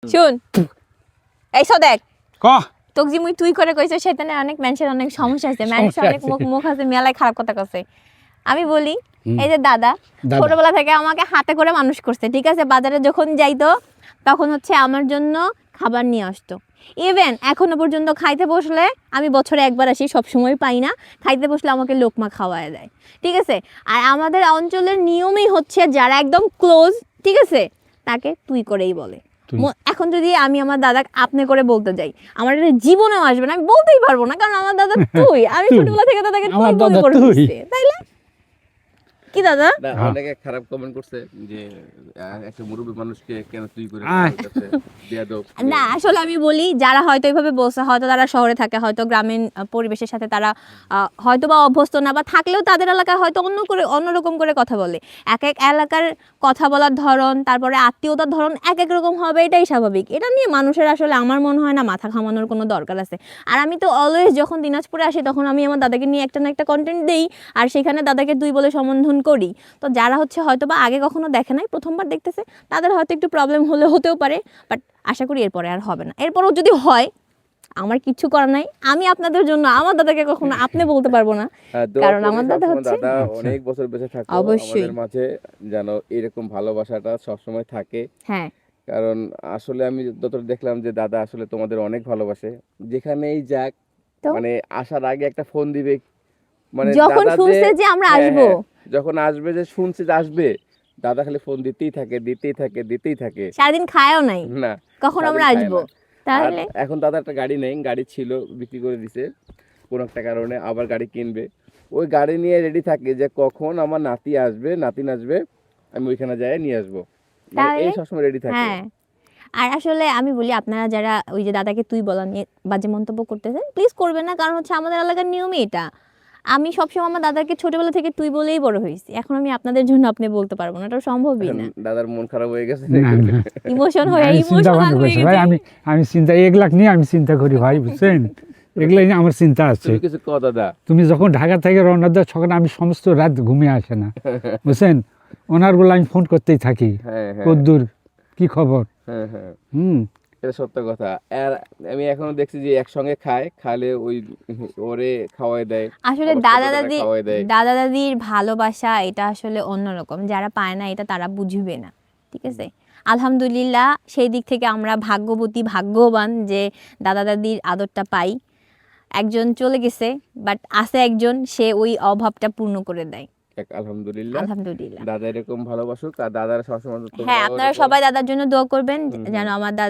শুন এইসব দেখ ক তোকে যে মুই তুই করে কইছ সেখানে অনেক মানুষের অনেক সমস্যা আছে, মানুষের অনেক মুখ আছে, মেলায় খারাপ কথা কছে। আমি বলি এই যে দাদা ছোটবেলা থেকে আমাকে হাতে করে মানুষ করছে, ঠিক আছে? বাজারে যখন যাইতো তখন হচ্ছে আমার জন্য খাবার নিয়ে আসতো। ইভেন এখনো পর্যন্ত খাইতে বসলে আমি বছরে একবার আসি, সব সময় পাই না, খাইতে বসলে আমাকে লোকমা খাওয়ায় দেয়, ঠিক আছে? আর আমাদের অঞ্চলের নিয়মই হচ্ছে যারা একদম ক্লোজ, ঠিক আছে, তাকে তুই করেই বলে। এখন যদি আমি আমার দাদা আপনি করে বলতে যাই, আমার এটা জীবনেও আসবে না, আমি বলতেই পারবো না, কারণ আমার দাদা তুই, আমি ছোটবেলা থেকে দাদাকে তুই বলে করে দিচ্ছি, তাইলে কি দাদা? অনেকে খারাপ কমেন্ট করছে যে একটা মুরব্বী মানুষকে কেন তুই করে বলতেছে বেয়াদব। না আসলে আমি বলি যারা হয়তো এইভাবে বলছে, হয়তো তারা শহরে থাকে, হয়তো গ্রামীণ পরিবেশের সাথে তারা হয়তো বা অভ্যস্ত না, বা থাকলেও তাদের এলাকায় হয়তো অন্যরকম করে কথা বলে। এক এক এলাকার কথা বলার ধরন, তারপরে আত্মীয়তার ধরন এক এক রকম হবে, এটাই স্বাভাবিক। এটা নিয়ে মানুষের আসলে আমার মনে হয় না মাথা ঘামানোর কোনো দরকার আছে। আর আমি তো অলওয়েজ যখন দিনাজপুরে আসি তখন আমি আমার দাদাকে নিয়ে একটা না একটা কন্টেন্ট দেই, আর সেখানে দাদাকে তুই বলে সম্বোধন করি। তো যারা হচ্ছে হয়তো বা আগে কখনো দেখে নাই, প্রথমবার দেখতেছে, তাদের হয়তো একটু প্রবলেম হতেও পারে, বাট আশা করি এরপরে আর হবে না। এরপরও যদি হয় আমার কিছু করার নাই, আমি আপনাদের জন্য আমার দাদাকে কখনো আপনি বলতে পারবো না, কারণ আমার দাদা হচ্ছে অনেক বছর বেঁচে থাকো, অবশ্যই আমাদের মাঝে যেন এরকম ভালোবাসাটা সবসময় থাকে। হ্যাঁ, কারণ আসলে আমি যতটা দেখলাম যে দাদা আসলে তোমাদের অনেক ভালোবাসে, যেখানেই যাক মানে আসার আগে একটা ফোন দিবে, মানে যখন শুনছে যে আমরা আসবো, যখন আসবে যে শুনছে যে আসবে, দাদা খালি ফোন দিতেই থাকে। সারাদিন খায়ও নাই না কখন আমরা আসবো। তাহলে এখন দাদা একটা গাড়ি নেই, গাড়ি ছিল বিক্রি করে দিছে কোনো একটা কারণে, আবার গাড়ি কিনবে। ওই গাড়ি নিয়ে রেডি থাকে যে কখন আমার নাতি আসবে, নাতিন আসবে, আমি ওইখানে যাই নিয়ে আসবো, এই সবসময় রেডি থাকে। হ্যাঁ, আর আসলে আমি বলি আপনারা যারা ওই যে দাদাকে তুই বলা নিয়ে বাজে মন্তব্য করতেছেন, প্লিজ করবেন না, কারণ হচ্ছে আমাদের এলাকার নিয়মই এটা। আমি সবসময় আমার দাদাকে ছোটবেলা থেকে তুই বলেই বড় হয়েছি, এখন আমি আপনাদের জন্য আপনি বলতে পারবো না, এটা সম্ভবই না। দাদার মন খারাপ হয়ে গেছে, ইমোশন হয়ে আমি চিন্তা 1 লাখ নিয়ে আমি চিন্তা করি ভাই, বুঝছেন? এগুলাই নিয়ে আমার চিন্তা আছে। কিছু ক দাদা, তুমি যখন ঢাকা থেকে রওনা দাও তখন আমি সমস্ত রাত ঘুমিয়ে আসে না, বুঝছেন? ওনার বলে আমি ফোন করতেই থাকি, কদ্দুর কি খবর। এটা সত্য কথা। আর আমি এখনো দেখছি যে একসঙ্গে খালে ওই ওরে খাওয়াই দেয়। আসলে দাদা দাদির ভালোবাসা এটা আসলে অন্যরকম, যারা পায় না এটা তারা বুঝবে না, ঠিক আছে? আলহামদুলিল্লাহ সেই দিক থেকে আমরা ভাগ্যবতী, ভাগ্যবান যে দাদা দাদির আদরটা পাই। একজন চলে গেছে, বাট আছে একজন, সে ওই অভাবটা পূর্ণ করে দেয়। আলহামদুলিল্লাহ। আলহামদুলিল্লাহ। দাদা এরকম ভালোবাসুক, আর দাদার সবসময় হ্যাঁ, আপনারা সবাই দাদার জন্য দোয়া করবেন যেন আমার দাদা